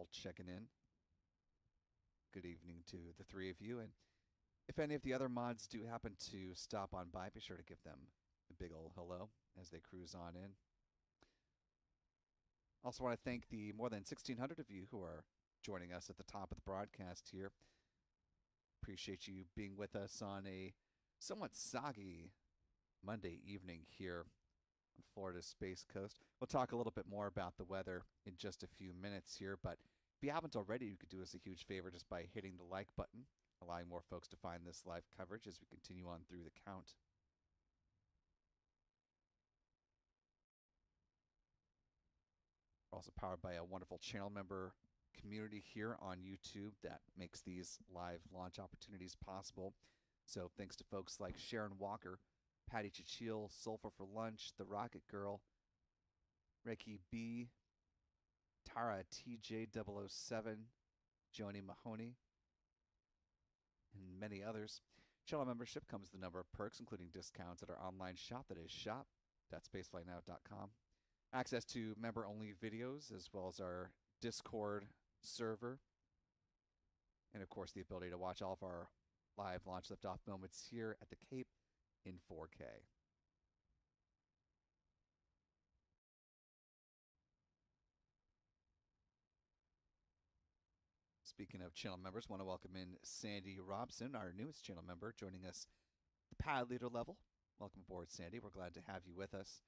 all checking in. Good evening to the three of you, and if any of the other mods do happen to stop on by, be sure to give them a big ol' hello as they cruise on in. Also want to thank the more than 1,600 of you who are joining us at the top of the broadcast here. Appreciate you being with us on a somewhat soggy Monday evening here on Florida's Space Coast. We'll talk a little bit more about the weather in just a few minutes here, but if you haven't already, you could do us a huge favor just by hitting the like button, allowing more folks to find this live coverage as we continue on through the count. We're also powered by a wonderful channel member community here on YouTube that makes these live launch opportunities possible. So thanks to folks like Sharon Walker, Patty Chichil, Sulfur for Lunch, The Rocket Girl, Reiki B, Tara TJ007, Joni Mahoney, and many others. Channel membership comes with a number of perks, including discounts at our online shop, that is shop.spaceflightnow.com. Access to member-only videos, as well as our Discord server. And of course, the ability to watch all of our live launch liftoff moments here at the Cape in 4K. Speaking of channel members, want to welcome in Sandy Robson, our newest channel member, joining us at the pad leader level. Welcome aboard, Sandy. We're glad to have you with us.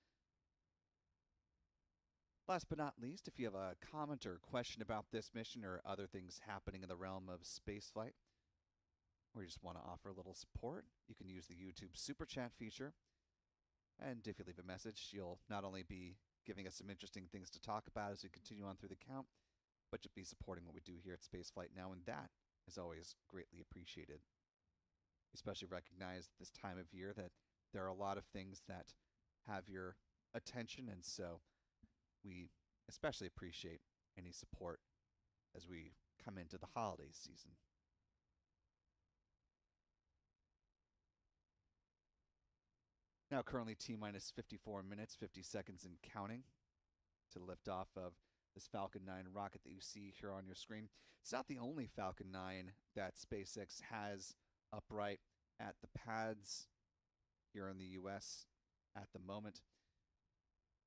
Last but not least, if you have a comment or question about this mission or other things happening in the realm of spaceflight, or you just want to offer a little support, you can use the YouTube Super Chat feature. And if you leave a message, you'll not only be giving us some interesting things to talk about as we continue on through the count, but you'll be supporting what we do here at Spaceflight Now, and that is always greatly appreciated. Especially recognize at this time of year that there are a lot of things that have your attention, and so we especially appreciate any support as we come into the holiday season. Now currently T-minus 54 minutes, 50 seconds and counting to lift off of this Falcon 9 rocket that you see here on your screen. It's not the only Falcon 9 that SpaceX has upright at the pads here in the US at the moment.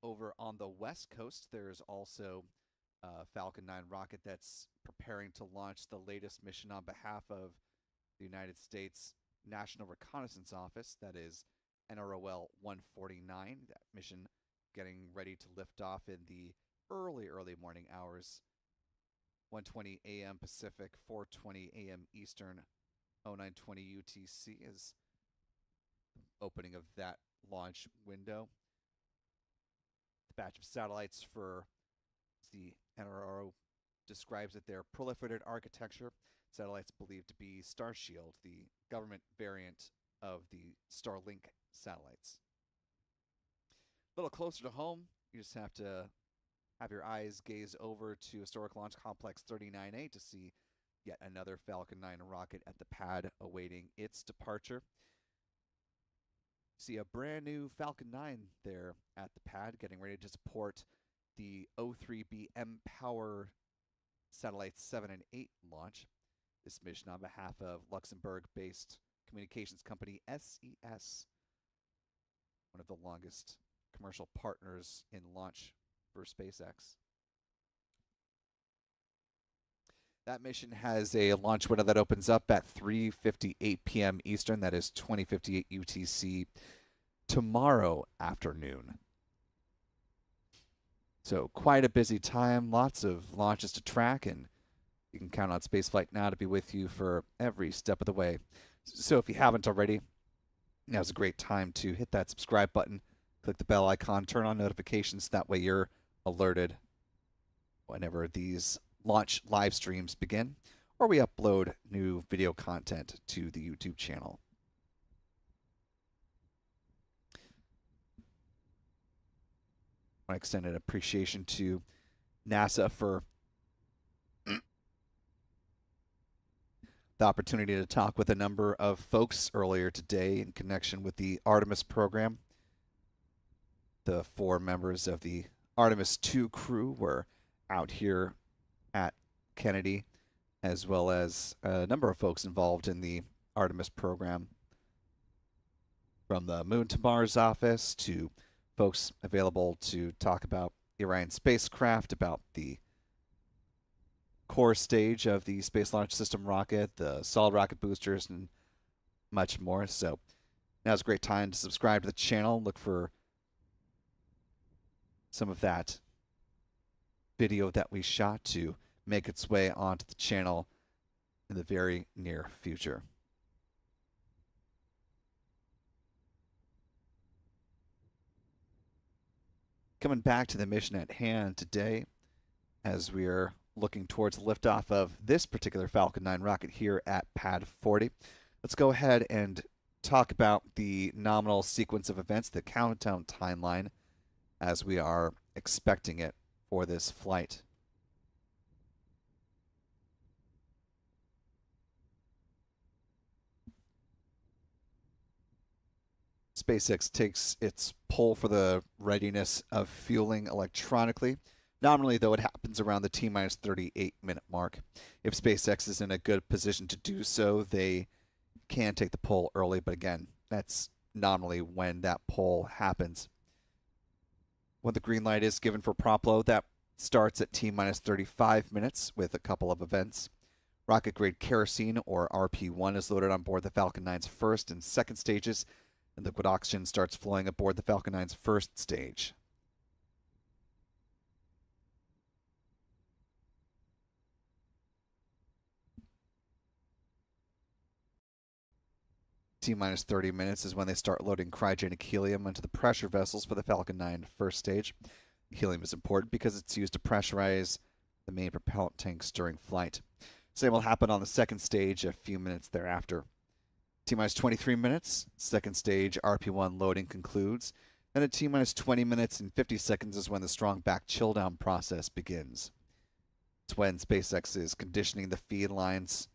Over on the West Coast, there's also a Falcon 9 rocket that's preparing to launch the latest mission on behalf of the United States National Reconnaissance Office, that is NROL 149. That mission getting ready to lift off in the early morning hours, 1:20 a.m. Pacific, 4:20 a.m. Eastern, 0920 UTC is the opening of that launch window. The batch of satellites for, as the NRO describes it, their proliferated architecture. Satellites believed to be Starshield, the government variant of the Starlink satellites. A little closer to home, you just have to have your eyes gaze over to Historic Launch Complex 39A to see yet another Falcon 9 rocket at the pad awaiting its departure. See a brand new Falcon 9 there at the pad, getting ready to support the O3B mPOWER Satellites 7 and 8 launch. This mission on behalf of Luxembourg-based communications company SES, one of the longest commercial partners in launch for SpaceX. That mission has a launch window that opens up at 3:58 p.m. Eastern. That is 20:58 UTC tomorrow afternoon. So quite a busy time, lots of launches to track, and you can count on Spaceflight Now to be with you for every step of the way. So if you haven't already, now's a great time to hit that subscribe button, click the bell icon, turn on notifications. That way you're alerted whenever these launch live streams begin, or we upload new video content to the YouTube channel. I want to extend an appreciation to NASA for the opportunity to talk with a number of folks earlier today in connection with the Artemis program. The 4 members of the Artemis II crew were out here at Kennedy, as well as a number of folks involved in the Artemis program, from the Moon to Mars office to folks available to talk about the Orion spacecraft, about the core stage of the Space Launch System rocket, the solid rocket boosters, and much more. So now's a great time to subscribe to the channel. Look for some of that video that we shot to make its way onto the channel in the very near future. Coming back to the mission at hand today, as we are looking towards liftoff of this particular Falcon 9 rocket here at Pad 40. Let's go ahead and talk about the nominal sequence of events, the countdown timeline, as we are expecting it for this flight. SpaceX takes its pull for the readiness of fueling electronically. Nominally, though, it happens around the T-minus 38-minute mark. If SpaceX is in a good position to do so, they can take the pull early, but again, that's nominally when that pull happens. When the green light is given for prop load, that starts at T-minus 35 minutes with a couple of events. Rocket-grade kerosene, or RP1, is loaded on board the Falcon 9's first and second stages, and liquid oxygen starts flowing aboard the Falcon 9's first stage. T-minus 30 minutes is when they start loading cryogenic helium into the pressure vessels for the Falcon 9 first stage. Helium is important because it's used to pressurize the main propellant tanks during flight. Same will happen on the second stage a few minutes thereafter. T-minus 23 minutes, second stage RP1 loading concludes. Then at T-minus 20 minutes and 50 seconds is when the strong back chill down process begins. It's when SpaceX is conditioning the feed lines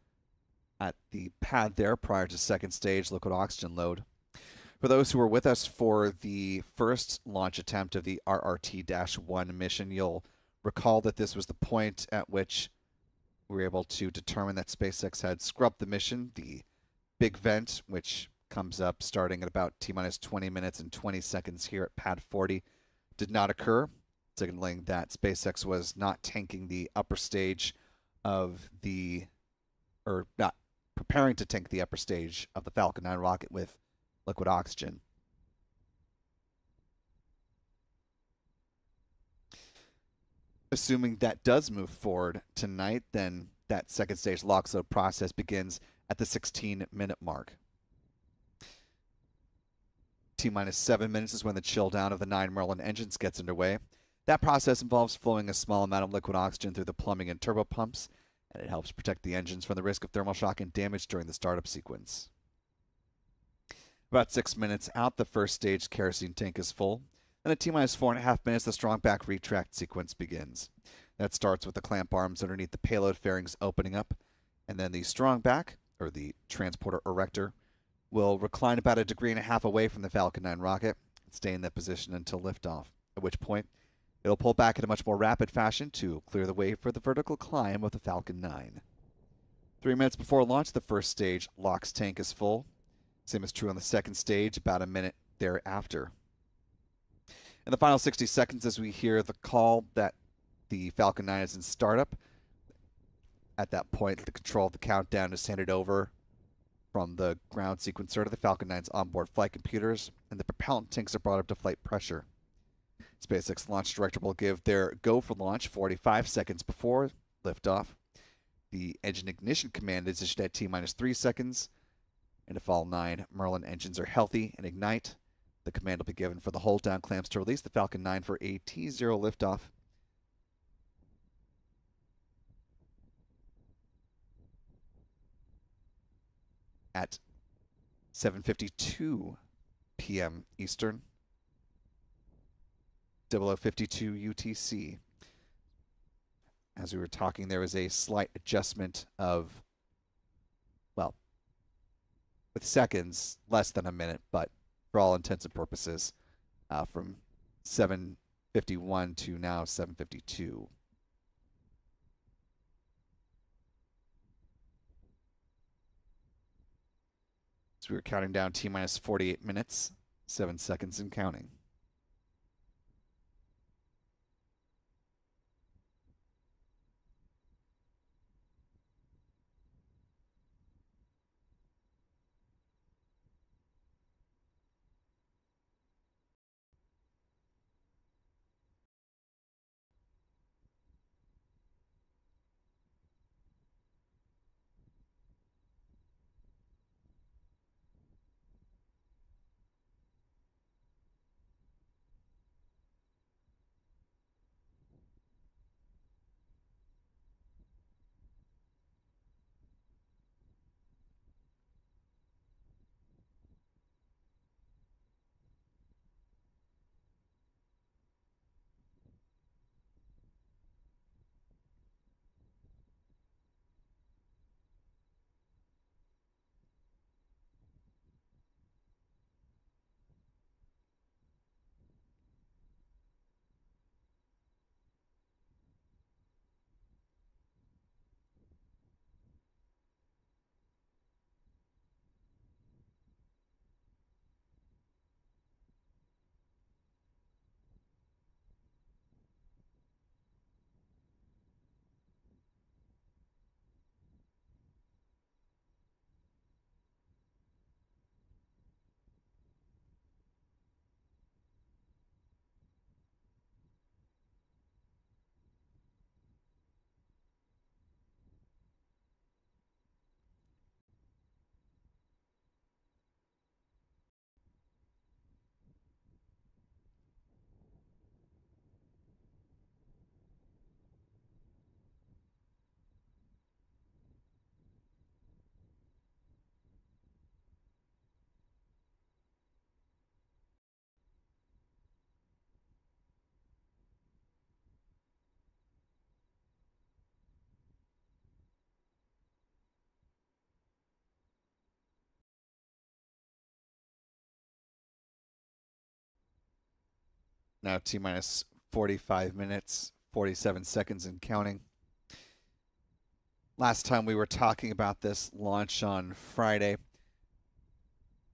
at the pad there prior to second stage liquid oxygen load. For those who were with us for the first launch attempt of the RRT-1 mission, you'll recall that this was the point at which we were able to determine that SpaceX had scrubbed the mission. The big vent, which comes up starting at about T-minus 20 minutes and 20 seconds here at Pad 40, did not occur, signaling that SpaceX was not tanking the upper stage of the, or not preparing to tank the upper stage of the Falcon 9 rocket with liquid oxygen. Assuming that does move forward tonight, then that second stage lock load process begins at the 16-minute mark. T-minus 7 minutes is when the chill down of the 9 Merlin engines gets underway. That process involves flowing a small amount of liquid oxygen through the plumbing and turbo pumps, and it helps protect the engines from the risk of thermal shock and damage during the startup sequence. About 6 minutes out, the first stage kerosene tank is full. Then at T-minus 4.5 minutes, the strong back retract sequence begins. That starts with the clamp arms underneath the payload fairings opening up, and then the strong back, or the transporter erector, will recline about 1.5 degrees away from the Falcon 9 rocket and stay in that position until liftoff, at which point it'll pull back in a much more rapid fashion to clear the way for the vertical climb of the Falcon 9. 3 minutes before launch, the first stage LOX tank is full. Same is true on the second stage, about a minute thereafter. In the final 60 seconds, as we hear the call that the Falcon 9 is in startup, at that point, the control of the countdown is handed over from the ground sequencer to the Falcon 9's onboard flight computers, and the propellant tanks are brought up to flight pressure. SpaceX launch director will give their go for launch 45 seconds before liftoff. The engine ignition command is issued at T-minus 3 seconds, and if all 9 Merlin engines are healthy and ignite, the command will be given for the hold down clamps to release the Falcon 9 for a T0 liftoff. At 7:52 p.m. Eastern, 00:52 UTC. As we were talking, there was a slight adjustment of, well, with seconds, less than a minute, but for all intents and purposes, from 7:51 to now 7:52. So we're counting down T minus 48 minutes, 7 seconds and counting. Now T minus 45 minutes, 47 seconds and counting. Last time we were talking about this launch on Friday,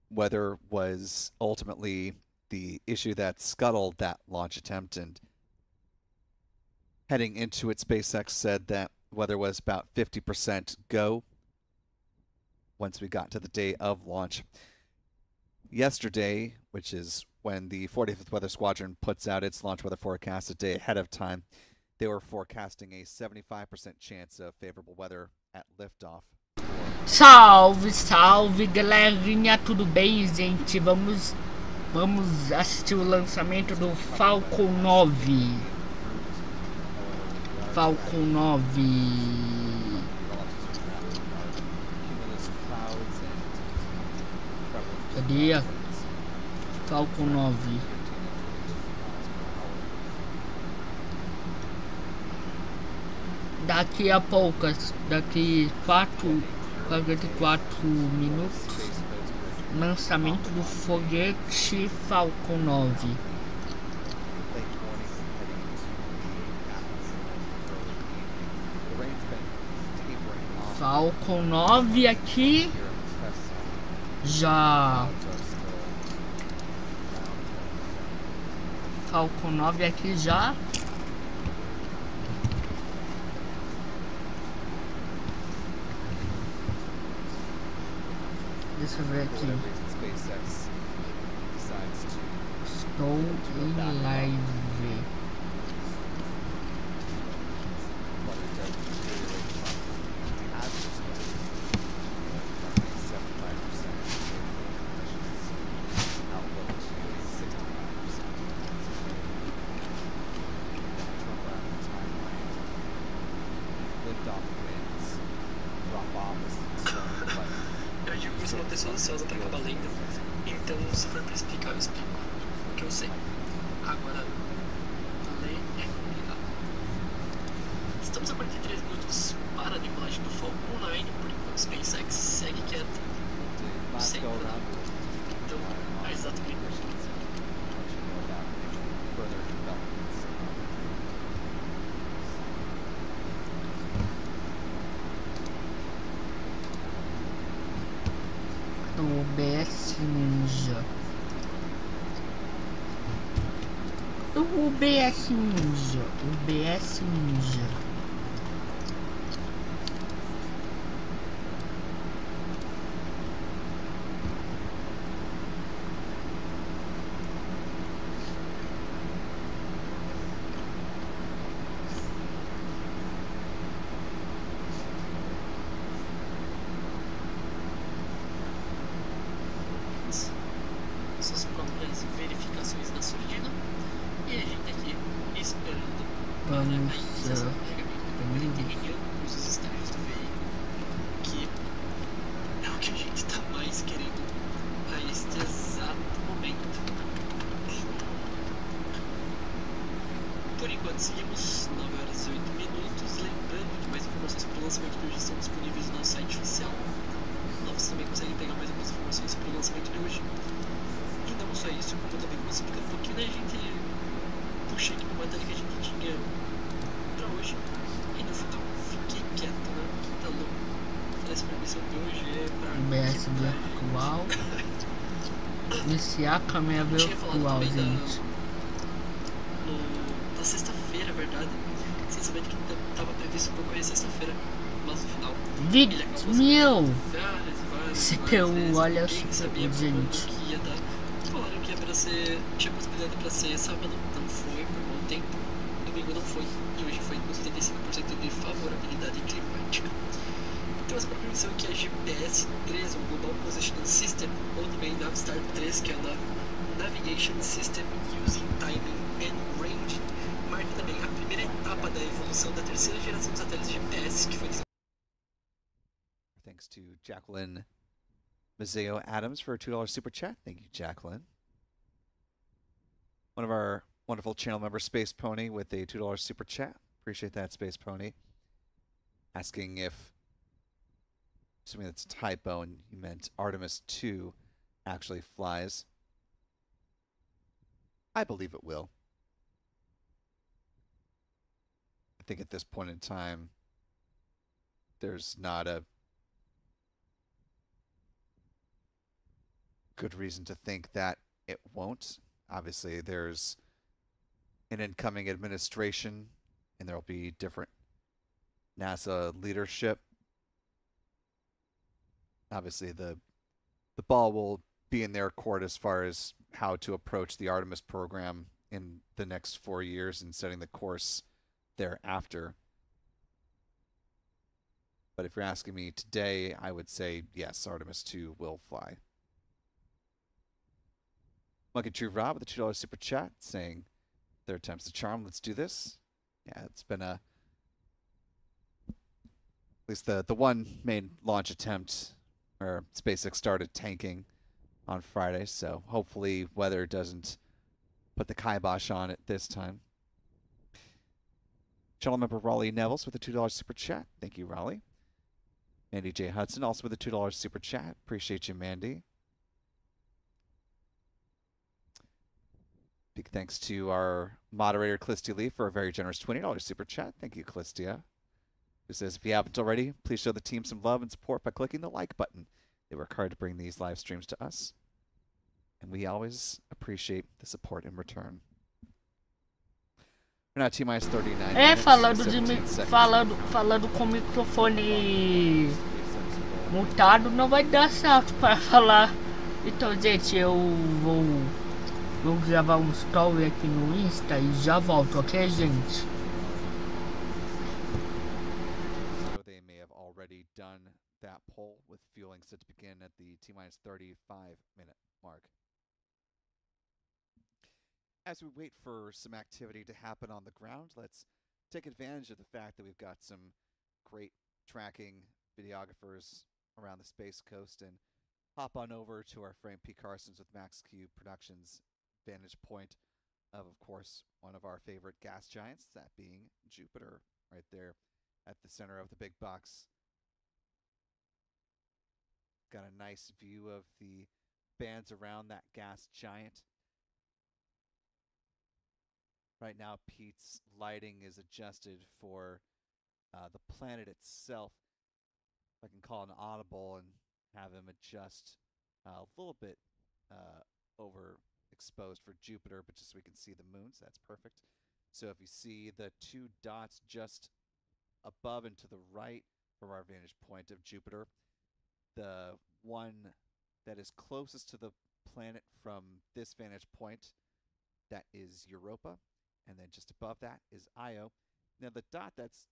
weather was ultimately the issue that scuttled that launch attempt, and heading into it, SpaceX said that weather was about 50% go once we got to the day of launch. Yesterday, which is when the 45th Weather Squadron puts out its launch weather forecast a day ahead of time, they were forecasting a 75% chance of favorable weather at liftoff. Salve, salve, galerinha, tudo bem, gente? Vamos assistir o lançamento do Falcon 9. Falcon 9. Cadê? Falcon 9. Daqui a poucas, daqui 44 minutos, lançamento do foguete Falcon 9. Falcon 9 aqui já. Falcon 9 aqui já. Deixa eu ver aqui. Estou em live. Eu sou uma pessoa ansiosa pra acabar lendo, então se for pra explicar, eu explico o que eu sei. Agora, ler é complicado. Estamos a 43 minutos para a decolagem do Falcon 9, por enquanto o SpaceX segue quieto, sem nada. Então, a exatamente. Tudo bem. Ninja. O BS Ninja. O BS Ninja. Suas próprias verificações da surdina. E a gente aqui esperando para a iniciação do carregamento do primeiro terreno com os estágios do veículo, que é o que a gente está mais querendo a este exato momento. Por enquanto seguimos 9 horas e 8 minutos, lembrando que mais informações sobre o lançamento de hoje estão disponíveis no nosso site oficial. Lá você também consegue pegar mais algumas informações sobre o lançamento de hoje. E não só isso, como eu também vou explicar um pouquinho, né, a gente puxa aqui uma matéria que a gente tinha pra hoje. E no final fiquei quieto, né? Tá louco. Essa permissão de hoje é pra BS virtual. Iniciar a câmera virtual, gente. Na sexta-feira, é verdade. Sem saber que tava previsto pra ocorrer sexta-feira. Mas no final. 20.000 CPU, olha só, gente. Que ia dar. Falaram que ia pra ser. Tinha possibilidade pra ser sábado, não foi por bom tempo. Domingo não foi. E hoje foi com 75% de favorabilidade climática. Então essa própria missão aqui é GPS-3, o Global Positioning System, ou também Navistar 3, que é a Navigation System Using Timing and Range. Marca também a primeira etapa da evolução da terceira geração dos satélites GPS, que foi Thanks to Jacqueline Mazeo Adams for a $2 super chat. Thank you, Jacqueline. One of our wonderful channel members, Space Pony, with a $2 super chat. Appreciate that, Space Pony. Asking if, assuming that's a typo and you meant Artemis 2 actually flies. I believe it will. I think at this point in time, there's not a good reason to think that it won't. Obviously, there's an incoming administration, and there will be different NASA leadership. Obviously, the ball will be in their court as far as how to approach the Artemis program in the next 4 years and setting the course thereafter. But if you're asking me today, I would say yes, Artemis 2 will fly. Monkey True Rob with a $2 super chat saying, third time's the charm, let's do this. Yeah, it's been at least the one main launch attempt where SpaceX started tanking on Friday, so hopefully weather doesn't put the kibosh on it this time. Channel member Raleigh Nevels with a $2 super chat. Thank you, Raleigh. Mandy J. Hudson also with a $2 super chat. Appreciate you, Mandy. Big thanks to our moderator, Clistia Lee, for a very generous $20 super chat. Thank you, Clistia. Who says, if you haven't already, please show the team some love and support by clicking the like button. They work hard to bring these live streams to us, and we always appreciate the support in return. We're now T-minus 39 minutes, falando com o microfone mutado não vai dar certo para falar. Então, gente, eu vou gravar um story aqui no Insta e já volto, ok, gente? So they may have already done that poll with fueling set to begin at the T-minus 35-minute mark. As we wait for some activity to happen on the ground, let's take advantage of the fact that we've got some great tracking videographers around the Space Coast and hop on over to our friend P. Carson's with Max Q Productions vantage point of course, one of our favorite gas giants, that being Jupiter, right there at the center of the big box. Got a nice view of the bands around that gas giant. Right now, Pete's lighting is adjusted for the planet itself. If I can call an audible and have him adjust a little bit overexposed for Jupiter, but just so we can see the moon, so that's perfect. So if you see the two dots just above and to the right from our vantage point of Jupiter, the one that is closest to the planet from this vantage point, that is Europa, and then just above that is Io. Now the dot that's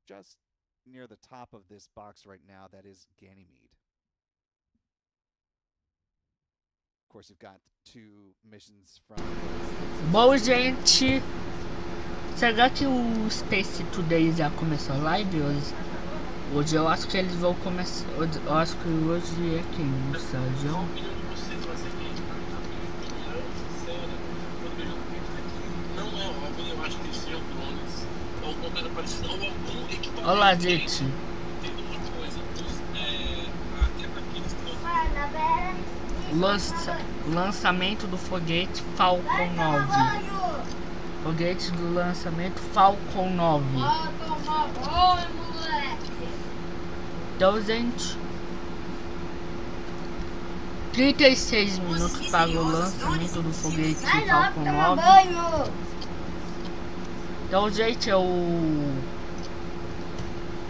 just near the top of this box right now, that is Ganymede. Of course, you've got two missions from... Bom, gente, será que o Space Today já começou a live hoje? Hoje eu acho que eles vão começar. Eu acho que hoje é quem? O Sérgio? Olá, gente. Lançamento do foguete Falcon 9. Foguete do lançamento Falcon 9. Então, gente, 36 minutos para o lançamento do foguete Falcon 9. Então, gente,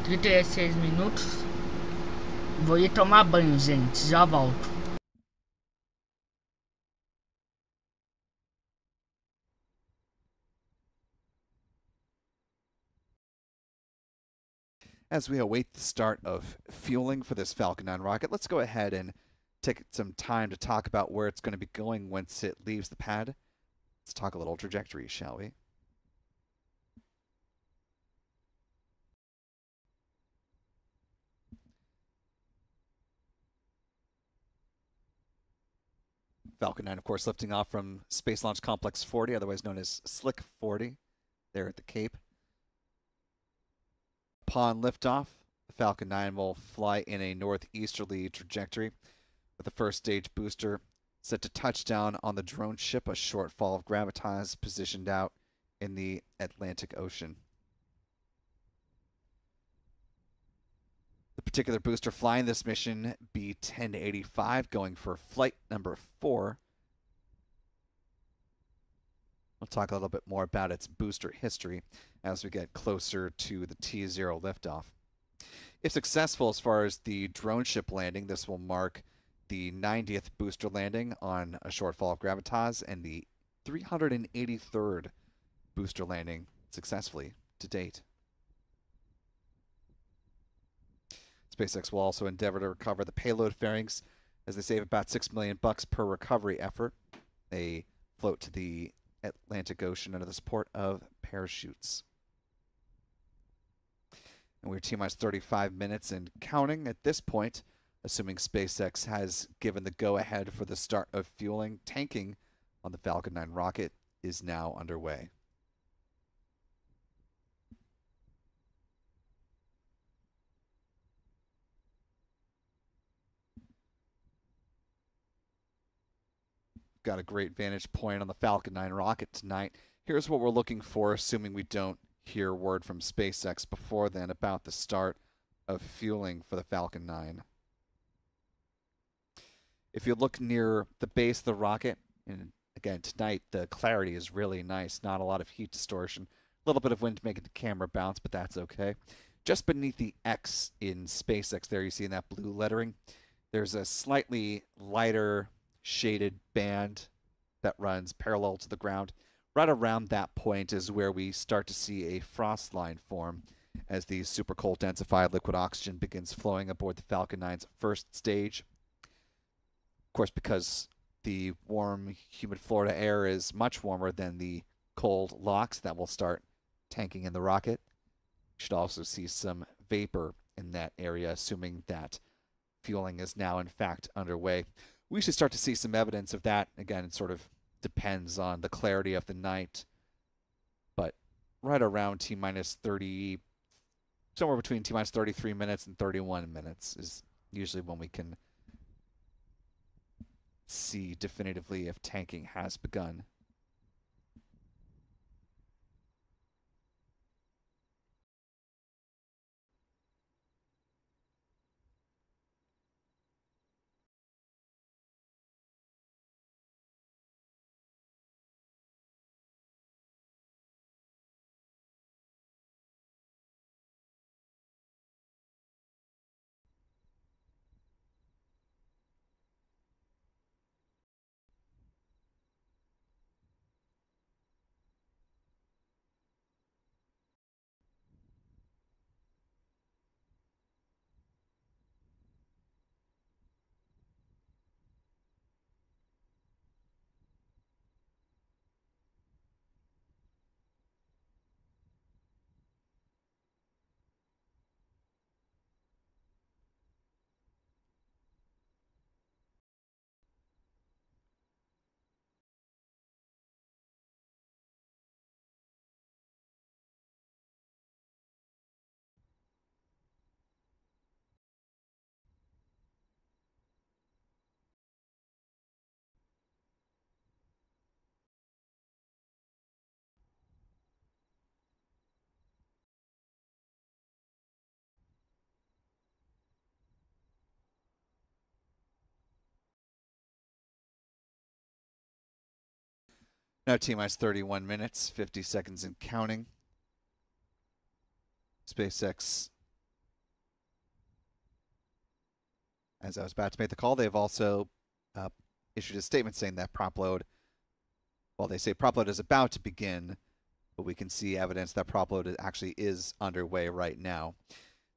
36 minutos. Vou ir tomar banho, gente. Já volto. As we await the start of fueling for this Falcon 9 rocket, let's go ahead and take some time to talk about where it's going to be going once it leaves the pad. Let's talk a little trajectory, shall we? Falcon 9, of course, lifting off from Space Launch Complex 40, otherwise known as Slick 40, there at the Cape. Upon liftoff, the Falcon 9 will fly in a northeasterly trajectory with the first stage booster set to touch down on the drone ship, a short fall of gravitas positioned out in the Atlantic Ocean. The particular booster flying this mission, B-1085, going for flight number 4. We'll talk a little bit more about its booster history as we get closer to the T0 liftoff. If successful as far as the drone ship landing, this will mark the 90th booster landing on a short fall of gravitas and the 383rd booster landing successfully to date. SpaceX will also endeavor to recover the payload fairings as they save about $6 million per recovery effort. They float to the Atlantic Ocean under the support of parachutes. And we're T-minus 35 minutes and counting at this point, assuming SpaceX has given the go-ahead for the start of fueling. Tanking on the Falcon 9 rocket is now underway. Got a great vantage point on the Falcon 9 rocket tonight. Here's what we're looking for, assuming we don't hear word from SpaceX before then about the start of fueling for the Falcon 9. If you look near the base of the rocket, and again tonight the clarity is really nice, not a lot of heat distortion, a little bit of wind making the camera bounce, but that's okay. Just beneath the X in SpaceX there, you see in that blue lettering, there's a slightly lighter shaded band that runs parallel to the ground. Right around that point is where we start to see a frost line form as the super cold densified liquid oxygen begins flowing aboard the Falcon 9's first stage. Of course, because the warm, humid Florida air is much warmer than the cold LOX, that will start tanking in the rocket. You should also see some vapor in that area, assuming that fueling is now in fact underway. We should start to see some evidence of that. Again, it sort of depends on the clarity of the night. But right around T-minus 30, somewhere between T-minus 33 minutes and 31 minutes is usually when we can see definitively if tanking has begun. Now T-minus 31 minutes, 50 seconds and counting. SpaceX, as I was about to make the call, they've also issued a statement saying that prop load, well, they say prop load is about to begin, but we can see evidence that prop load actually is underway right now.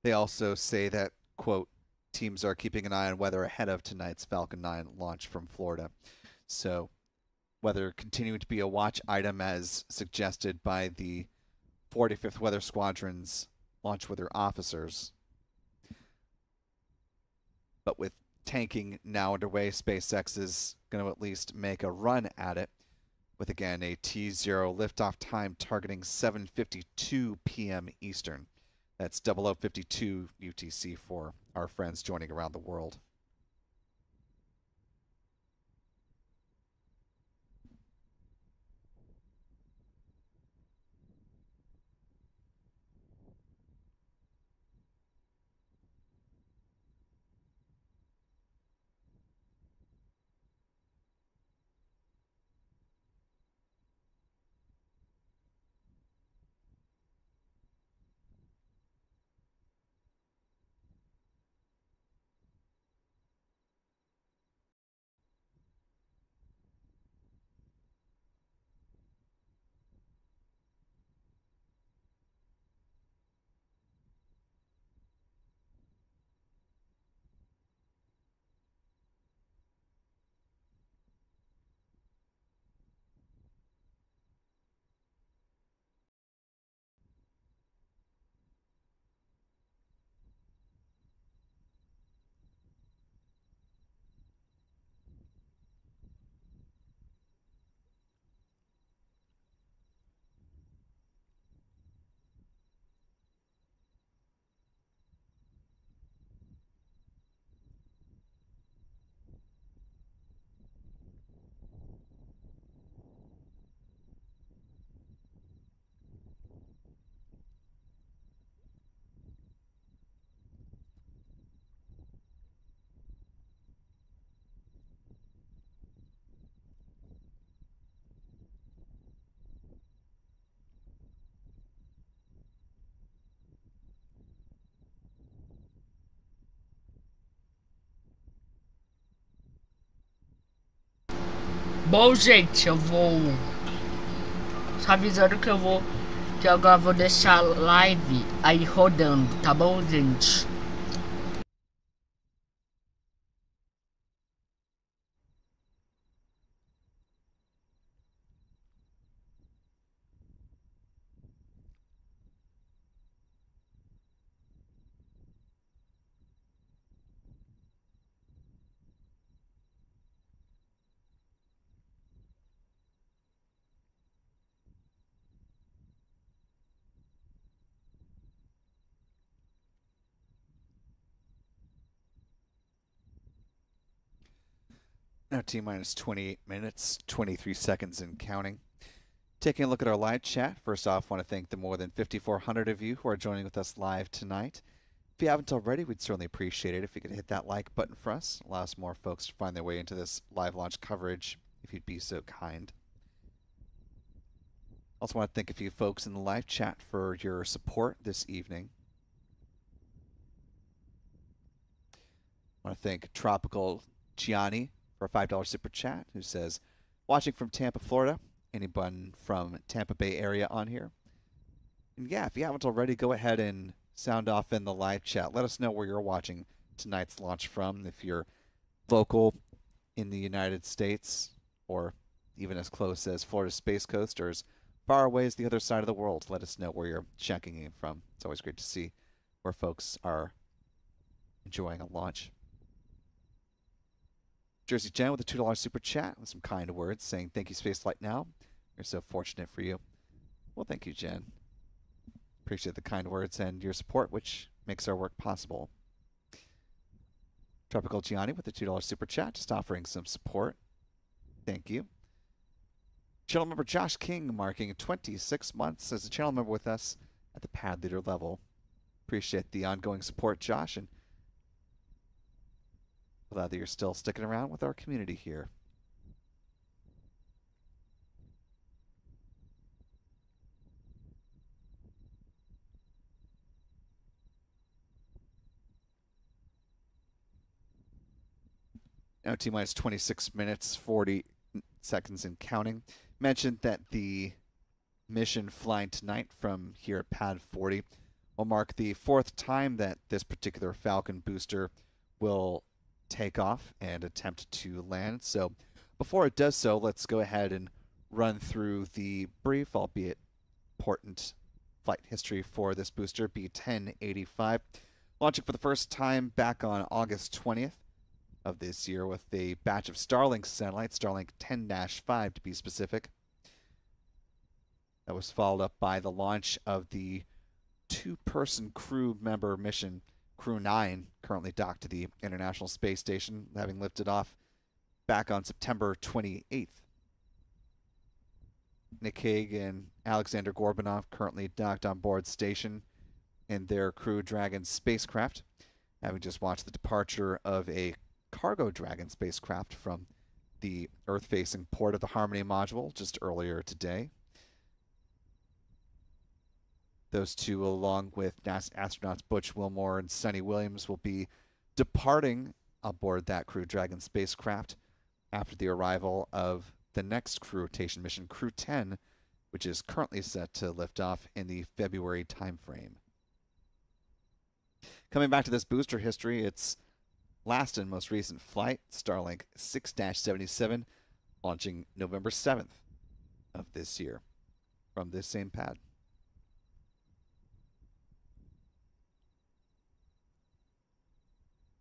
They also say that, quote, teams are keeping an eye on weather ahead of tonight's Falcon 9 launch from Florida. So weather continuing to be a watch item as suggested by the 45th Weather Squadron's launch weather officers. But with tanking now underway, SpaceX is going to at least make a run at it with, again, a T0 liftoff time targeting 7:52 p.m. Eastern. That's 00:52 UTC for our friends joining around the world. Bom, gente, eu vou só avisando que que agora vou deixar a live aí rodando, tá bom, gente? Now T-minus 28 minutes, 23 seconds and counting. Taking a look at our live chat, first off, I want to thank the more than 5,400 of you who are joining with us live tonight. If you haven't already, we'd certainly appreciate it if you could hit that like button for us. Allows more folks to find their way into this live launch coverage, if you'd be so kind. Also want to thank a few folks in the live chat for your support this evening. I want to thank Tropical Gianni for a $5 super chat, who says, watching from Tampa, Florida. Anyone from Tampa Bay area on here? And yeah, if you haven't already, go ahead and sound off in the live chat. Let us know where you're watching tonight's launch from. If you're local in the United States, or even as close as Florida's Space Coast, or as far away as the other side of the world, let us know where you're checking in from. It's always great to see where folks are enjoying a launch. Jersey Jen with a $2 super chat with some kind words saying, thank you, Spaceflight Now. We're so fortunate for you. Well, thank you, Jen. Appreciate the kind words and your support, which makes our work possible. Tropical Gianni with a $2 super chat, just offering some support. Thank you. Channel member Josh King marking 26 months as a channel member with us at the pad leader level. Appreciate the ongoing support, Josh, and glad that you're still sticking around with our community here. Now T-minus 26 minutes, 40 seconds and counting. Mentioned that the mission flying tonight from here at Pad 40 will mark the 4th time that this particular Falcon booster will take off and attempt to land. So before it does so, let's go ahead and run through the brief, albeit important, flight history for this booster, B-1085. Launching for the first time back on August 20th of this year with a batch of Starlink satellites, Starlink 10-5 to be specific. That was followed up by the launch of the 2-person crew member mission, Crew 9, currently docked to the International Space Station, having lifted off back on September 28th. Nick Hague and Alexander Gorbanov currently docked on board station in their Crew Dragon spacecraft, having just watched the departure of a Cargo Dragon spacecraft from the Earth-facing port of the Harmony module just earlier today. Those two, along with NASA astronauts Butch Wilmore and Sonny Williams, will be departing aboard that Crew Dragon spacecraft after the arrival of the next crew rotation mission, Crew 10, which is currently set to lift off in the February timeframe. Coming back to this booster history, its last and most recent flight, Starlink 6-77, launching November 7th of this year from this same pad.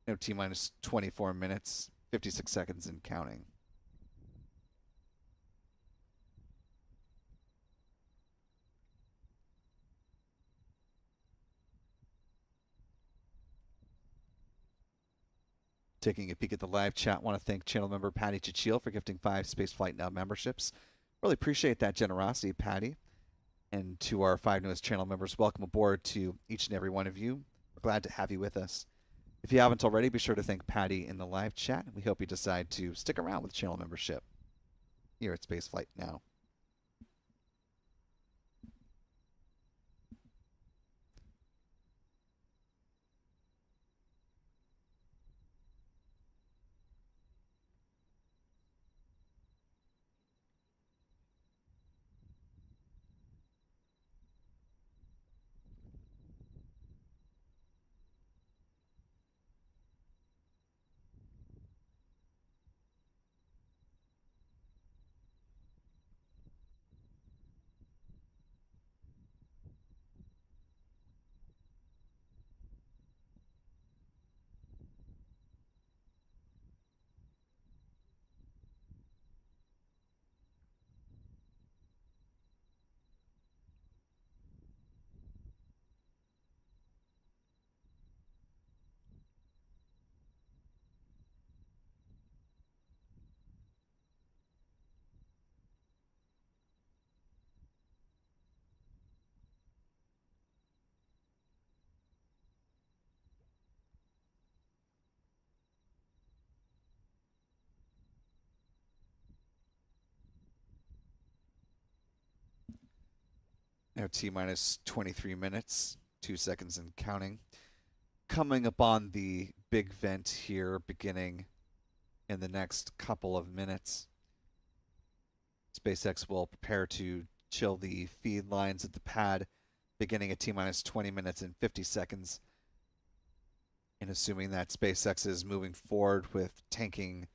No T-minus 24 minutes, 56 seconds and counting. Taking a peek at the live chat, want to thank channel member Patty Chichil for gifting 5 Spaceflight Now memberships. Really appreciate that generosity, Patty. And to our 5 newest channel members, welcome aboard to each and every one of you. We're glad to have you with us. If you haven't already, be sure to thank Patty in the live chat. We hope you decide to stick around with channel membership here at Spaceflight Now. Now T-minus 23 minutes, 2 seconds and counting. Coming upon the big vent here beginning in the next couple of minutes. SpaceX will prepare to chill the feed lines at the pad beginning at T-minus 20 minutes and 50 seconds. And assuming that SpaceX is moving forward with tanking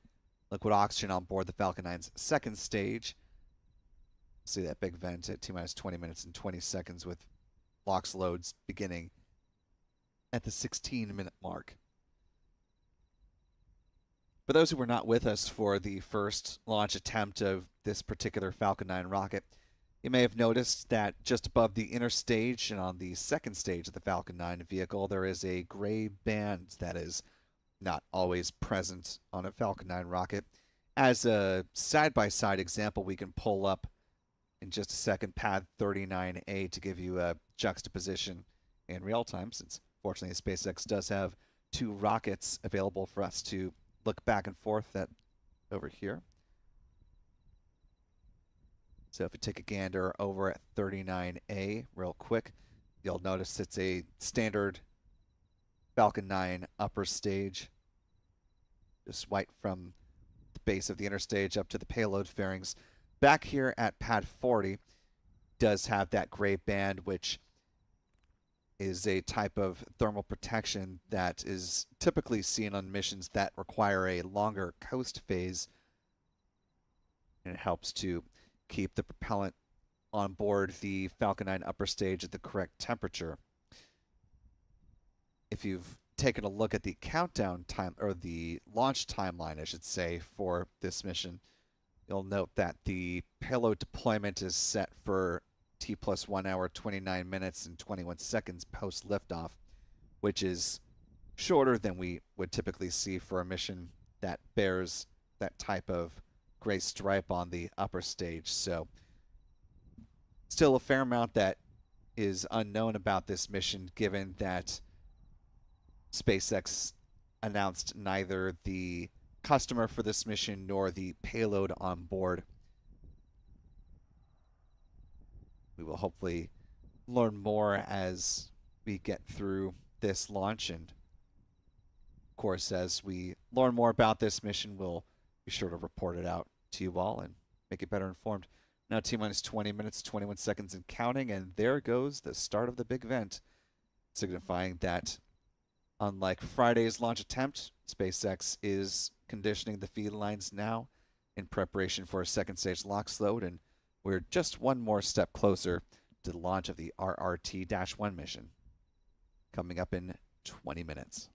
liquid oxygen on board the Falcon 9's second stage. See that big vent at T-minus 20 minutes and 20 seconds with LOX loads beginning at the 16-minute mark. For those who were not with us for the first launch attempt of this particular Falcon 9 rocket, you may have noticed that just above the inner stage and on the second stage of the Falcon 9 vehicle, there is a gray band that is not always present on a Falcon 9 rocket. As a side-by-side example, we can pull up in just a second pad 39A to give you a juxtaposition in real time, since fortunately SpaceX does have 2 rockets available for us to look back and forth at over here. So if you take a gander over at 39A real quick, you'll notice it's a standard Falcon 9 upper stage, just white from base of the interstage up to the payload fairings. Back here at pad 40 does have that gray band, which is a type of thermal protection that is typically seen on missions that require a longer coast phase, and it helps to keep the propellant on board the Falcon 9 upper stage at the correct temperature. If you've taken a look at the countdown time, or the launch timeline, I should say, for this mission, you'll note that the payload deployment is set for T plus 1 hour, 29 minutes, and 21 seconds post liftoff, which is shorter than we would typically see for a mission that bears that type of gray stripe on the upper stage. So still a fair amount that is unknown about this mission, given that SpaceX announced neither the customer for this mission nor the payload on board. We will hopefully learn more as we get through this launch, and of course, as we learn more about this mission, we'll be sure to report it out to you all and make it better informed. Now T-minus 20 minutes, 21 seconds and counting, and there goes the start of the big event, signifying that unlike Friday's launch attempt, SpaceX is conditioning the feed lines now in preparation for a second stage LOX load, and we're just one more step closer to the launch of the RRT-1 mission, coming up in 20 minutes.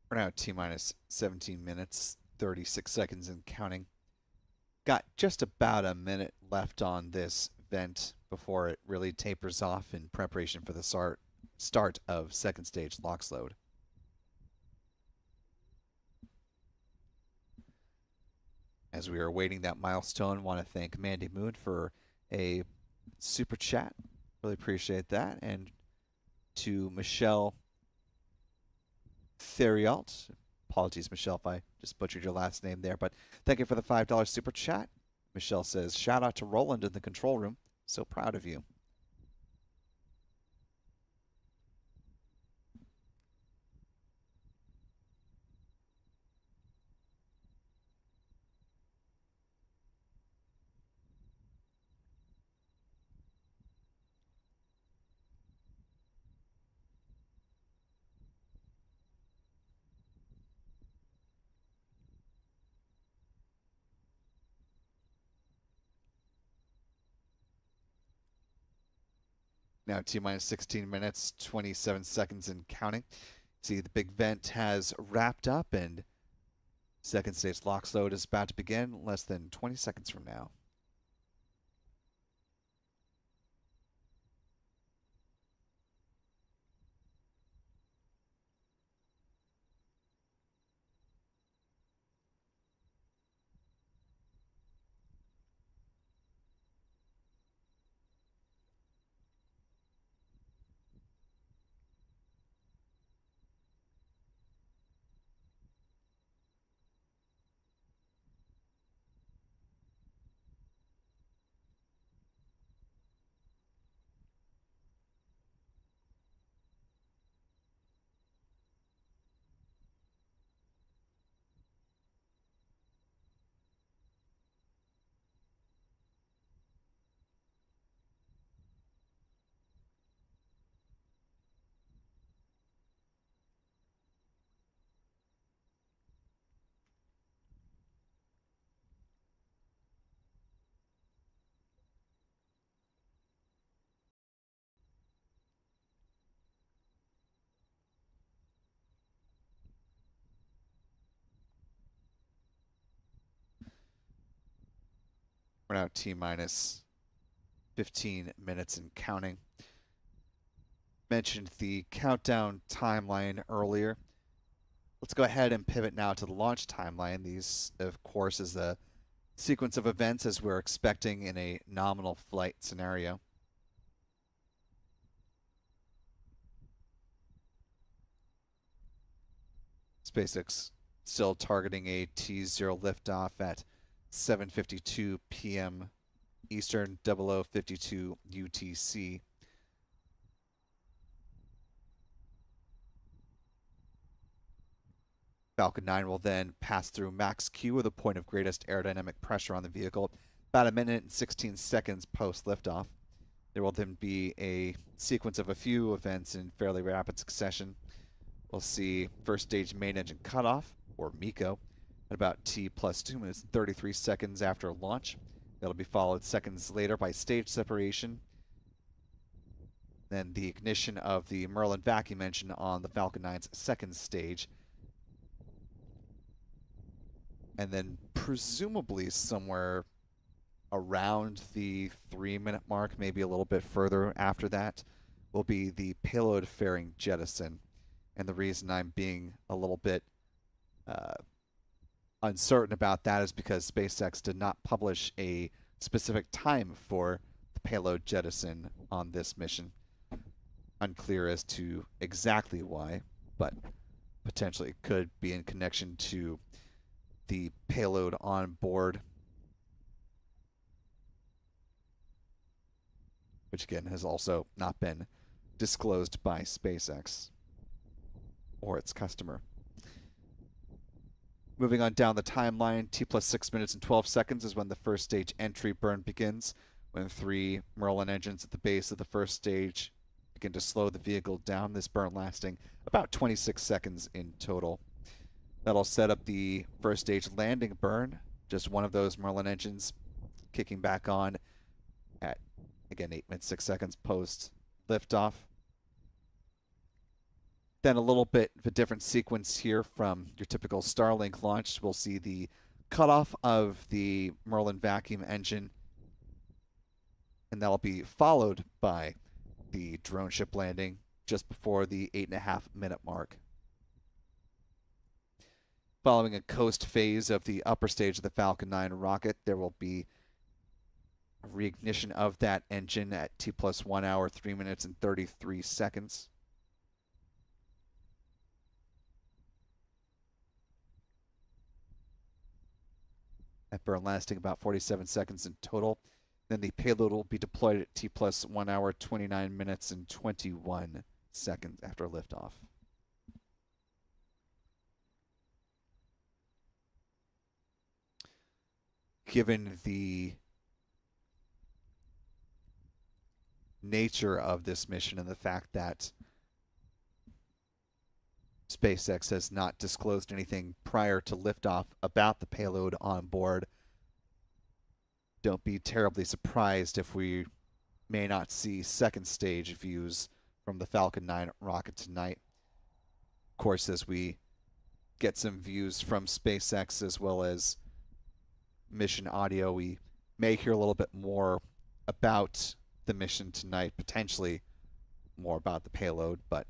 We're now at T-minus 17 minutes, 36 seconds and counting. Got just about a minute left on this vent before it really tapers off in preparation for the start of second stage LOX load. As we are awaiting that milestone, want to thank Mandy Moon for a super chat. Really appreciate that. And to Michelle Theriault. Apologies, Michelle, if I just butchered your last name there, but thank you for the $5 super chat. Michelle says, shout out to Roland in the control room. So proud of you. Now T-minus 16 minutes, 27 seconds and counting. See, the big vent has wrapped up and second stage LOX load is about to begin less than 20 seconds from now. We're now T-minus 15 minutes and counting. Mentioned the countdown timeline earlier. Let's go ahead and pivot now to the launch timeline. These, of course, is a sequence of events as we're expecting in a nominal flight scenario. SpaceX still targeting a T0 liftoff at 7:52 p.m. Eastern, 00:52 UTC. Falcon 9 will then pass through max Q, or the point of greatest aerodynamic pressure on the vehicle, about a minute and 16 seconds post liftoff. There will then be a sequence of a few events in fairly rapid succession. We'll see first stage main engine cutoff, or MECO, at about T plus 2 minutes and 33 seconds after launch. That'll be followed seconds later by stage separation. Then the ignition of the Merlin vacuum engine on the Falcon 9's second stage. And then presumably somewhere around the 3-minute mark, maybe a little bit further after that, will be the payload fairing jettison. And the reason I'm being a little bit uncertain about that is because SpaceX did not publish a specific time for the payload jettison on this mission. Unclear as to exactly why, but potentially it could be in connection to the payload on board, which again has also not been disclosed by SpaceX or its customer. Moving on down the timeline, T plus 6 minutes and 12 seconds is when the first stage entry burn begins, when 3 Merlin engines at the base of the first stage begin to slow the vehicle down, this burn lasting about 26 seconds in total. That'll set up the first stage landing burn, just one of those Merlin engines kicking back on at, again, 8 minutes 6 seconds post liftoff. Then a little bit of a different sequence here from your typical Starlink launch. We'll see the cutoff of the Merlin vacuum engine, and that'll be followed by the drone ship landing just before the 8.5-minute mark. Following a coast phase of the upper stage of the Falcon 9 rocket, there will be a reignition of that engine at T plus 1 hour, 3 minutes and 33 seconds. That burn lasting about 47 seconds in total. Then the payload will be deployed at T plus 1 hour, 29 minutes and 21 seconds after liftoff. Given the nature of this mission and the fact that SpaceX has not disclosed anything prior to liftoff about the payload on board, don't be terribly surprised if we may not see second stage views from the Falcon 9 rocket tonight. Of course, as we get some views from SpaceX as well as mission audio, we may hear a little bit more about the mission tonight, potentially more about the payload, but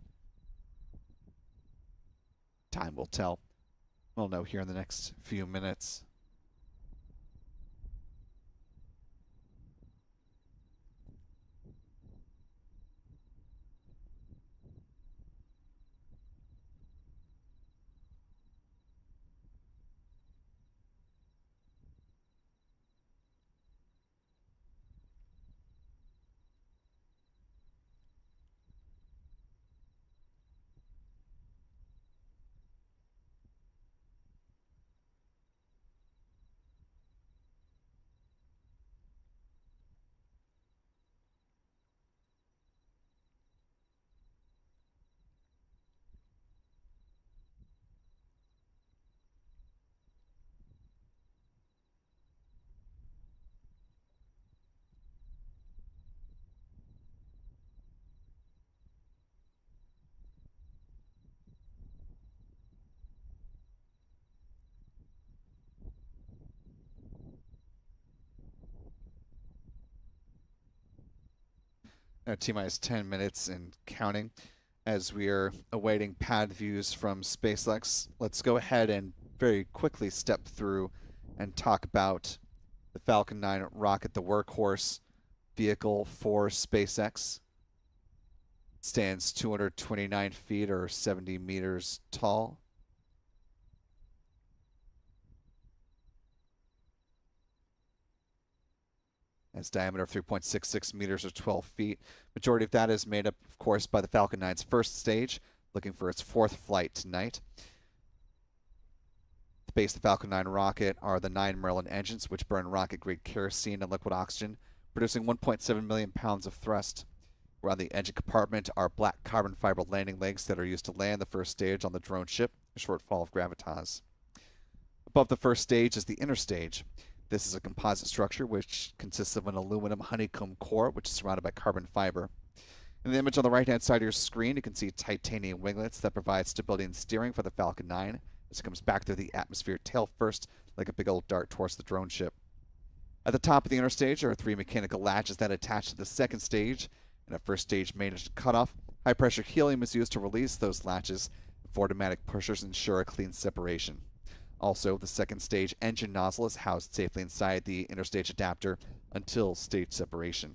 time will tell. We'll know here in the next few minutes. T-minus 10 minutes and counting. As we are awaiting pad views from SpaceX, let's go ahead and very quickly step through and talk about the Falcon 9 rocket, the workhorse vehicle for SpaceX. It stands 229 feet or 70 meters tall. Has diameter of 3.66 meters or 12 feet. Majority of that is made up, of course, by the Falcon 9's first stage, looking for its fourth flight tonight. The base of the Falcon 9 rocket are the 9 Merlin engines, which burn rocket-grade kerosene and liquid oxygen, producing 1.7 million pounds of thrust. Around the engine compartment are black carbon fiber landing legs that are used to land the first stage on the drone ship, a short fall of gravitas. Above the first stage is the inner stage. This is a composite structure which consists of an aluminum honeycomb core, which is surrounded by carbon fiber. In the image on the right-hand side of your screen, you can see titanium winglets that provide stability and steering for the Falcon 9 as it comes back through the atmosphere tail first like a big old dart towards the drone ship. At the top of the inner stage are 3 mechanical latches that attach to the second stage, and at first stage maintenance cutoff, high-pressure helium is used to release those latches, and 4 pneumatic pushers ensure a clean separation. Also, the second stage engine nozzle is housed safely inside the interstage adapter until stage separation.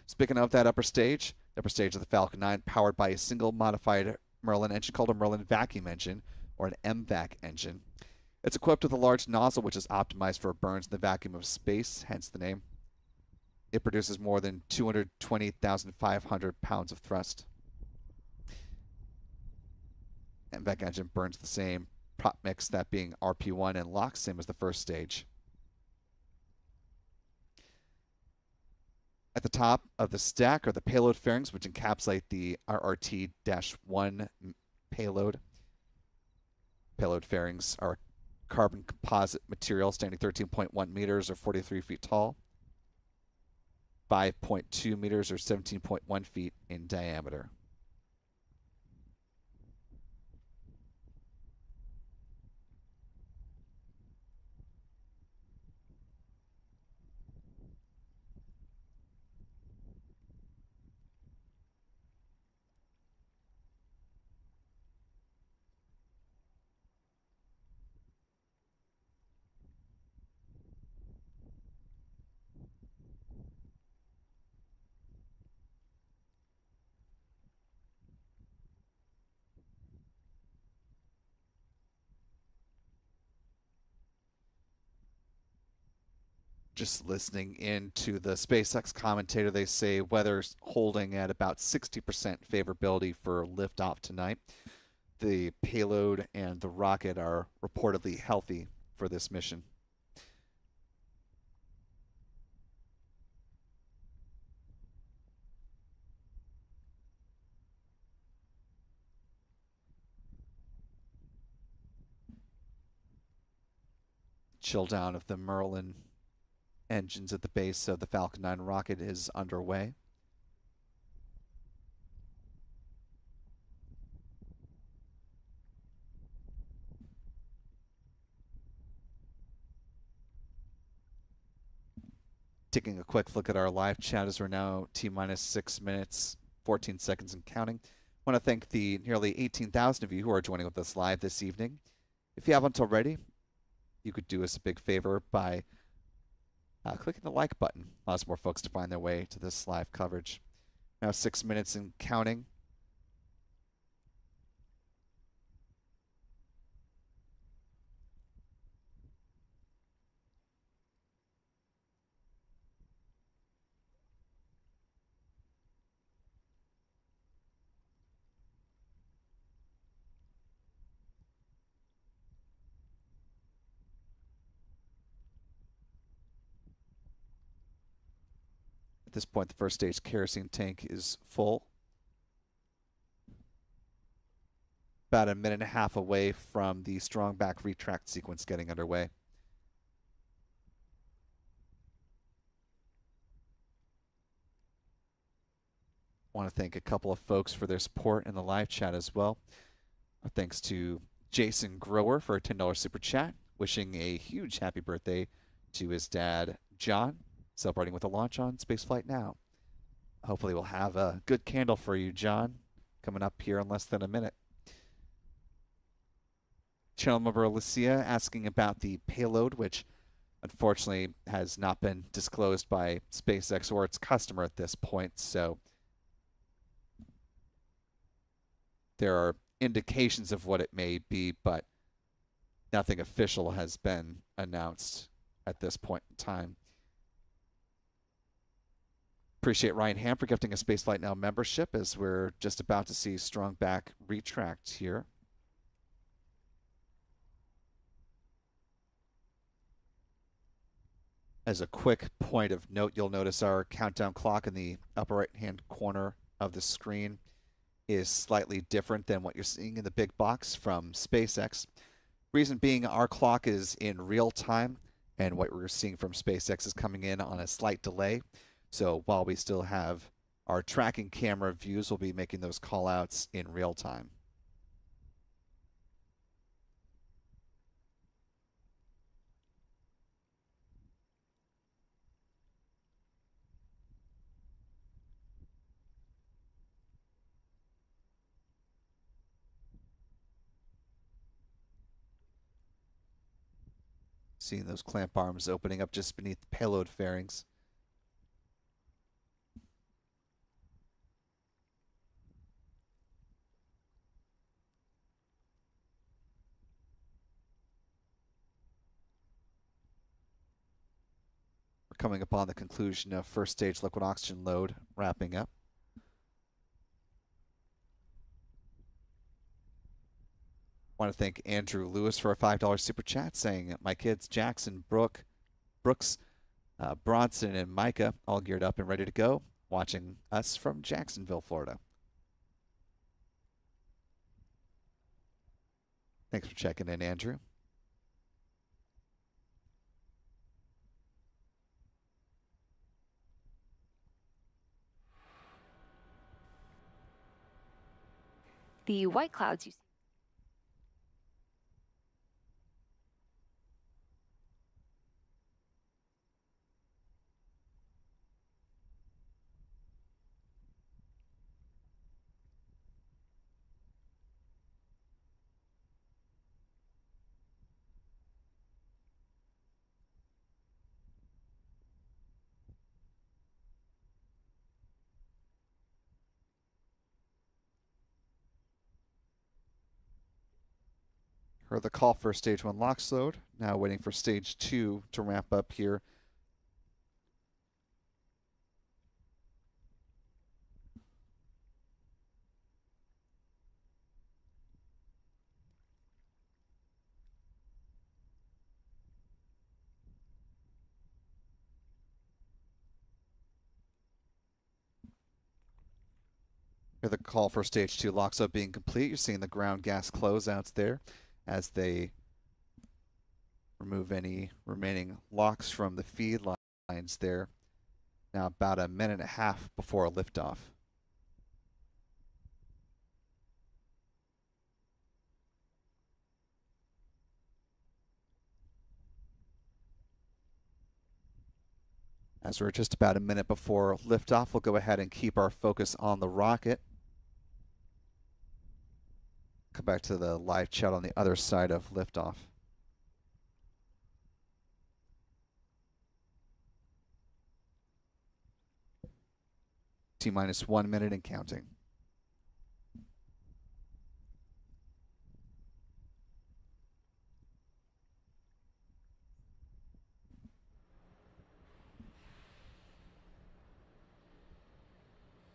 Speaking of that upper stage of the Falcon 9 powered by a single modified Merlin engine called a Merlin vacuum engine, or an MVAC engine. It's equipped with a large nozzle which is optimized for burns in the vacuum of space, hence the name. It produces more than 220,500 pounds of thrust. MVAC engine burns the same prop mix, that being RP1 and LOX, same as the first stage. At the top of the stack are the payload fairings, which encapsulate the RRT-1 payload. Payload fairings are carbon composite material standing 13.1 meters or 43 feet tall, 5.2 meters or 17.1 feet in diameter. Just listening into the SpaceX commentator, they say weather's holding at about 60% favorability for liftoff tonight. The payload and the rocket are reportedly healthy for this mission. Chill down of the Merlin engines at the base of the Falcon 9 rocket is underway. Taking a quick look at our live chat as we're now T-minus 6 minutes, 14 seconds and counting. I want to thank the nearly 18,000 of you who are joining with us live this evening. If you haven't already, you could do us a big favor by clicking the like button. Allows more folks to find their way to this live coverage. Now 6 minutes and counting. At this point, the first stage kerosene tank is full. About a minute and a half away from the strong back retract sequence getting underway. I want to thank a couple of folks for their support in the live chat as well. Our thanks to Jason Grower for a $10 super chat, wishing a huge happy birthday to his dad, John, celebrating with a launch on Spaceflight Now. Hopefully we'll have a good candle for you, John, coming up here in less than a minute. Channel member Alicia asking about the payload, which unfortunately has not been disclosed by SpaceX or its customer at this point, so there are indications of what it may be, but nothing official has been announced at this point in time. Appreciate Ryan Ham for gifting a Spaceflight Now membership as we're just about to see strong back retract here. As a quick point of note, you'll notice our countdown clock in the upper right-hand corner of the screen is slightly different than what you're seeing in the big box from SpaceX. Reason being, our clock is in real time, and what we're seeing from SpaceX is coming in on a slight delay. So while we still have our tracking camera views, we'll be making those callouts in real time. Seeing those clamp arms opening up just beneath the payload fairings. We're coming upon the conclusion of first stage liquid oxygen load wrapping up. I want to thank Andrew Lewis for a $5 super chat saying, my kids Jackson, Brooks, Bronson, and Micah all geared up and ready to go, watching us from Jacksonville, Florida. Thanks for checking in, Andrew. The white clouds you see. Heard the call for stage 1 LOX load. Now waiting for stage 2 to ramp up here. Hear the call for stage 2 LOX up being complete. You're seeing the ground gas closeouts there as they remove any remaining LOX from the feed line. lines there. Now about a minute and a half before liftoff. As we're just about a minute before liftoff, we'll go ahead and keep our focus on the rocket. Come back to the live chat on the other side of liftoff. T-minus 1 minute and counting.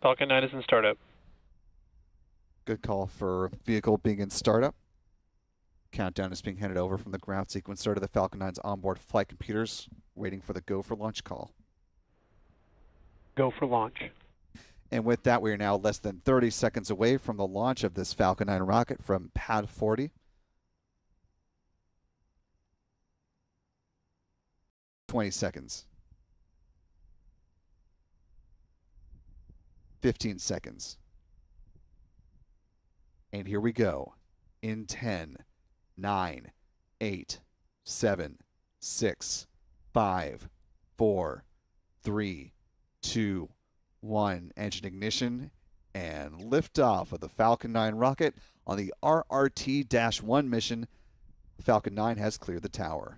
Falcon 9 is in startup. Good call for vehicle being in startup. Countdown is being handed over from the ground sequencer to the Falcon 9's onboard flight computers, waiting for the go for launch call. Go for launch. And with that, we are now less than 30 seconds away from the launch of this Falcon 9 rocket from pad 40. 20 seconds. 15 seconds. And here we go. In 10, 9, 8, 7, 6, 5, 4, 3, 2, 1. Engine ignition and liftoff of the Falcon 9 rocket on the RRT-1 mission. Falcon 9 has cleared the tower.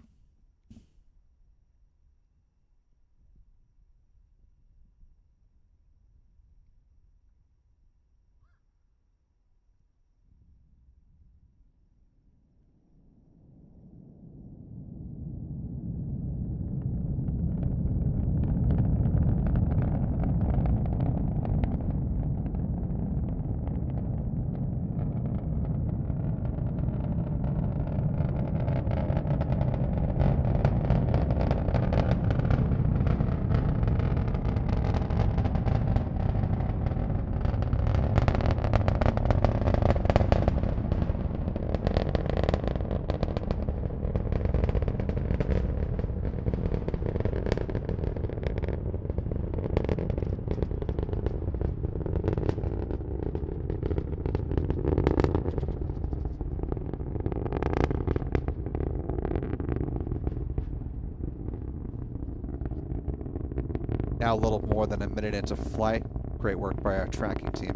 Now a little more than a minute into flight. Great work by our tracking team.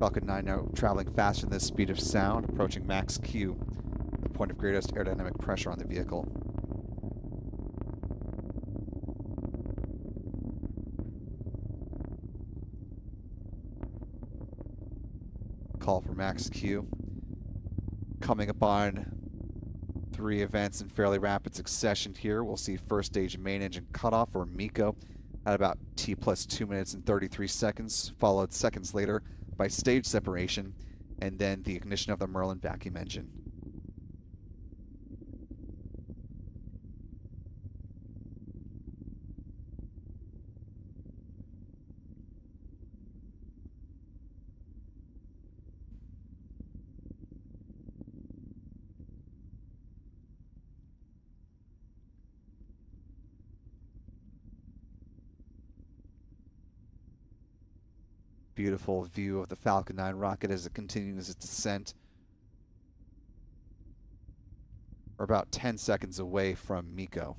Falcon 9 now traveling faster than the speed of sound, approaching max Q, the point of greatest aerodynamic pressure on the vehicle. Call for max Q. Coming upon 3 events in fairly rapid succession here. We'll see first stage main engine cutoff, or MECO, at about T plus 2 minutes and 33 seconds, followed seconds later by stage separation, and then the ignition of the Merlin vacuum engine. Beautiful view of the Falcon 9 rocket as it continues its descent. We're about 10 seconds away from MECO.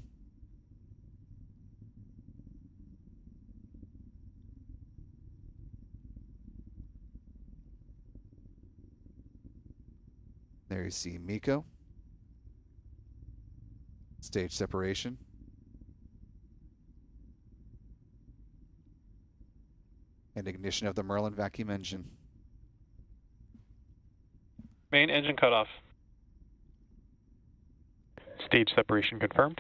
There you see MECO. Stage separation. And ignition of the Merlin vacuum engine. Main engine cutoff. Stage separation confirmed.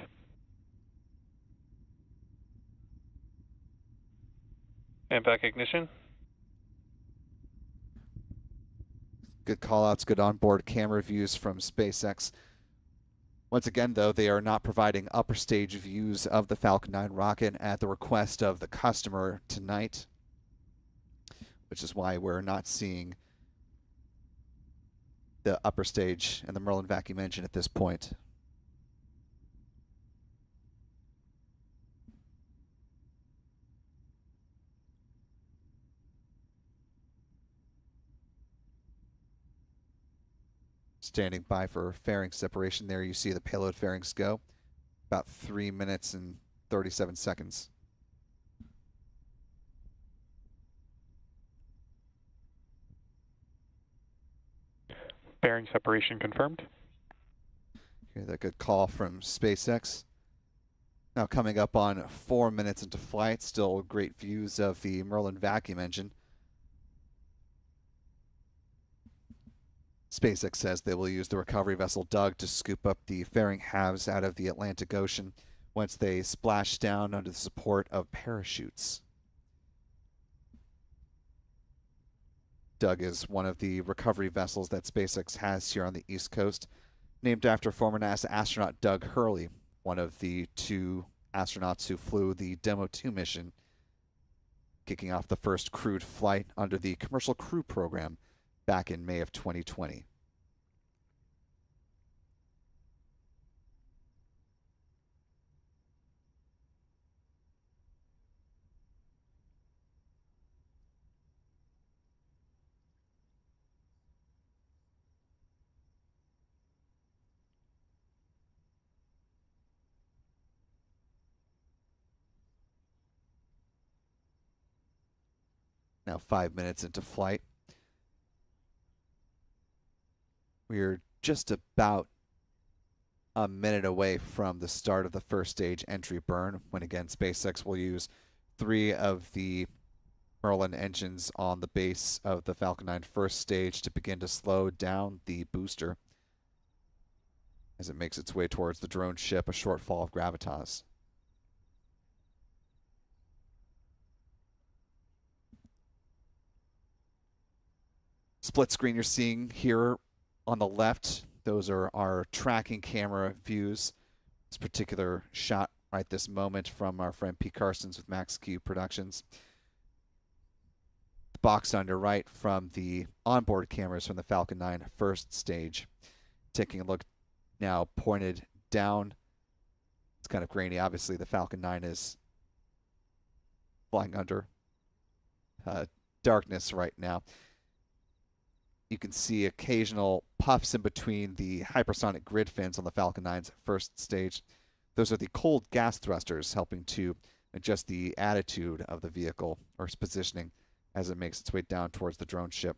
And back ignition. Good callouts, good onboard camera views from SpaceX. Once again, though, they are not providing upper stage views of the Falcon 9 rocket at the request of the customer tonight, which is why we're not seeing the upper stage and the Merlin vacuum engine at this point. Standing by for fairing separation. There you see the payload fairings go. About 3 minutes and 37 seconds. Bearing separation confirmed. Hear that good call from SpaceX. Now coming up on 4 minutes into flight, still great views of the Merlin vacuum engine. SpaceX says they will use the recovery vessel Doug to scoop up the fairing halves out of the Atlantic Ocean once they splash down under the support of parachutes. Doug is one of the recovery vessels that SpaceX has here on the East Coast, named after former NASA astronaut Doug Hurley, one of the 2 astronauts who flew the Demo 2 mission, kicking off the first crewed flight under the Commercial Crew Program back in May of 2020. Now 5 minutes into flight. We're just about a minute away from the start of the first stage entry burn, when again SpaceX will use 3 of the Merlin engines on the base of the Falcon 9 first stage to begin to slow down the booster as it makes its way towards the drone ship, a short fall of gravitas. Split screen you're seeing here on the left, those are our tracking camera views. This particular shot right this moment from our friend Pete Carsons with Max Q Productions. The box on your right from the onboard cameras from the Falcon 9 first stage. Taking a look now pointed down. It's kind of grainy. Obviously the Falcon 9 is flying under darkness right now. You can see occasional puffs in between the hypersonic grid fins on the Falcon 9's first stage. Those are the cold gas thrusters helping to adjust the attitude of the vehicle or its positioning as it makes its way down towards the drone ship.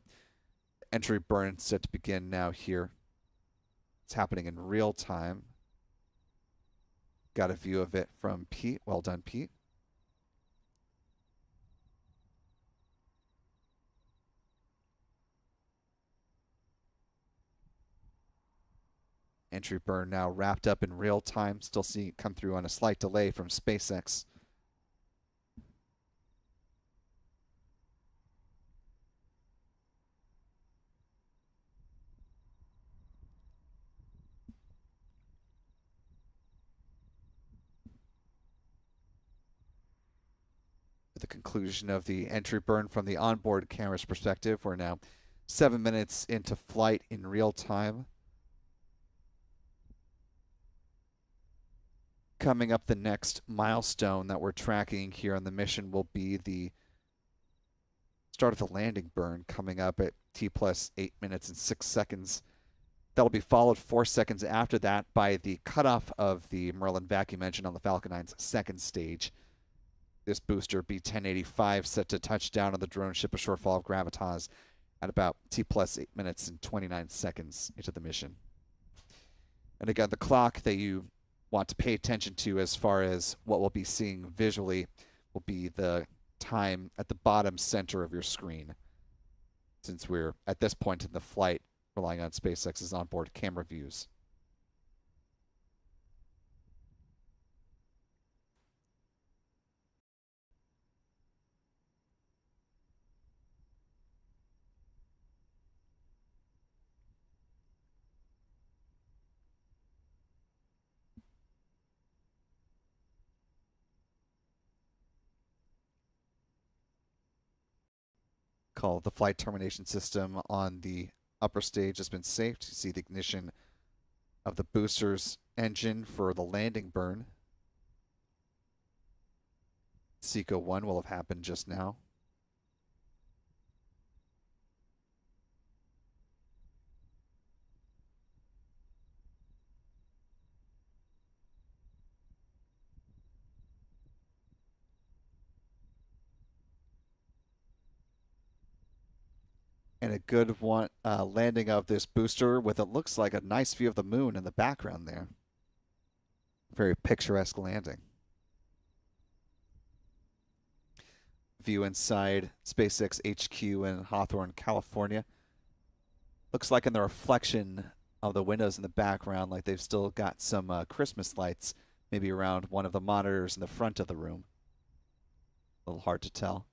Entry burn set to begin now here. It's happening in real time. Got a view of it from Pete. Well done, Pete. Entry burn now wrapped up in real time. Still seeing it come through on a slight delay from SpaceX. At the conclusion of the entry burn from the onboard camera's perspective, we're now 7 minutes into flight in real time. Coming up, the next milestone that we're tracking here on the mission will be the start of the landing burn, coming up at T+8 minutes and 6 seconds. That'll be followed 4 seconds after that by the cutoff of the Merlin vacuum engine on the Falcon 9's second stage. This booster, B-1085, set to touch down on the drone ship, a short fall of gravitas at about T+8 minutes and 29 seconds into the mission. And again, the clock that you want to pay attention to as far as what we'll be seeing visually will be the time at the bottom center of your screen, since we're at this point in the flight relying on SpaceX's onboard camera views. The flight termination system on the upper stage has been saved. You see the ignition of the booster's engine for the landing burn. SECO 1 will have happened just now. And a good one landing of this booster with it looks like a nice view of the moon in the background there. Very picturesque landing. View inside SpaceX HQ in Hawthorne, California. Looks like in the reflection of the windows in the background, like they've still got some Christmas lights maybe around one of the monitors in the front of the room. A little hard to tell.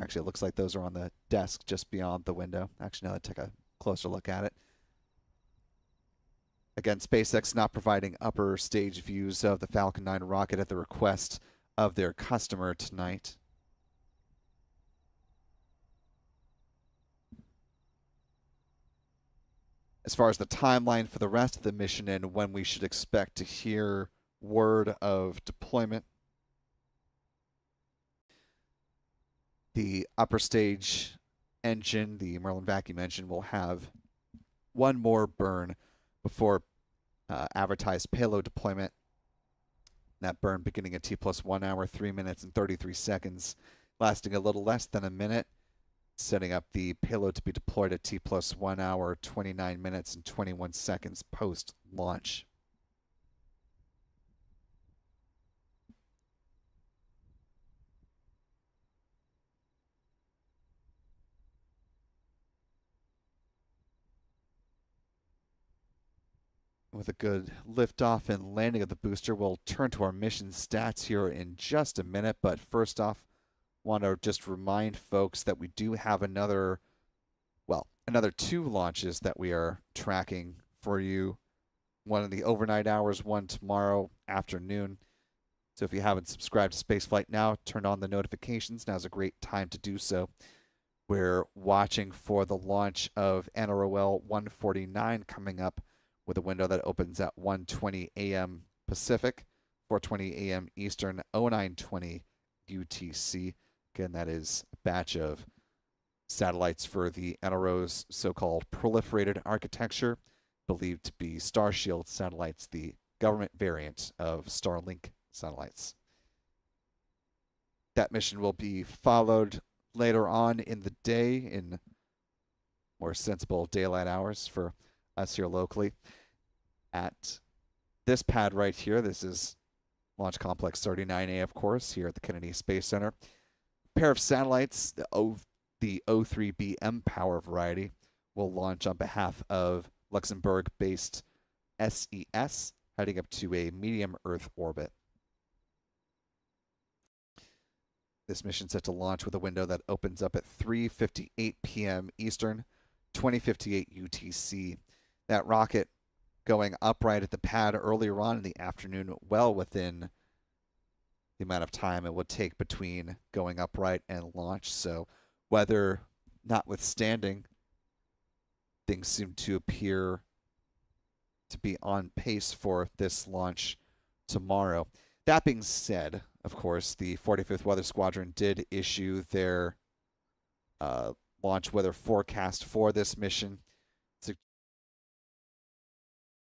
Actually, it looks like those are on the desk just beyond the window. Actually, now let's take a closer look at it. Again, SpaceX not providing upper stage views of the Falcon 9 rocket at the request of their customer tonight. As far as the timeline for the rest of the mission and when we should expect to hear word of deployment, the upper stage engine, the Merlin vacuum engine, will have one more burn before advertised payload deployment. That burn beginning at T+1 hour, 3 minutes and 33 seconds, lasting a little less than a minute, setting up the payload to be deployed at T+1 hour, 29 minutes and 21 seconds post-launch. With a good liftoff and landing of the booster, we'll turn to our mission stats here in just a minute. But first off, want to just remind folks that we do have another 2 launches that we are tracking for you. One in the overnight hours, one tomorrow afternoon. So if you haven't subscribed to Spaceflight now, turn on the notifications. Now's a great time to do so. We're watching for the launch of NROL 149 coming up, with a window that opens at 1:20 a.m. Pacific, 4:20 a.m. Eastern, 09:20 UTC. Again, that is a batch of satellites for the NRO's so-called proliferated architecture, believed to be Starshield satellites, the government variant of Starlink satellites. That mission will be followed later on in the day in more sensible daylight hours for us here locally at this pad right here. This is Launch Complex 39A, of course, here at the Kennedy Space Center. A pair of satellites, the O3B mPOWER variety, will launch on behalf of Luxembourg-based SES, heading up to a medium Earth orbit. This mission set to launch with a window that opens up at 3:58 p.m. Eastern, 20:58 UTC. That rocket going upright at the pad earlier on in the afternoon, well within the amount of time it would take between going upright and launch. So weather notwithstanding, things seem to appear to be on pace for this launch tomorrow. That being said, of course, the 45th Weather Squadron did issue their launch weather forecast for this mission.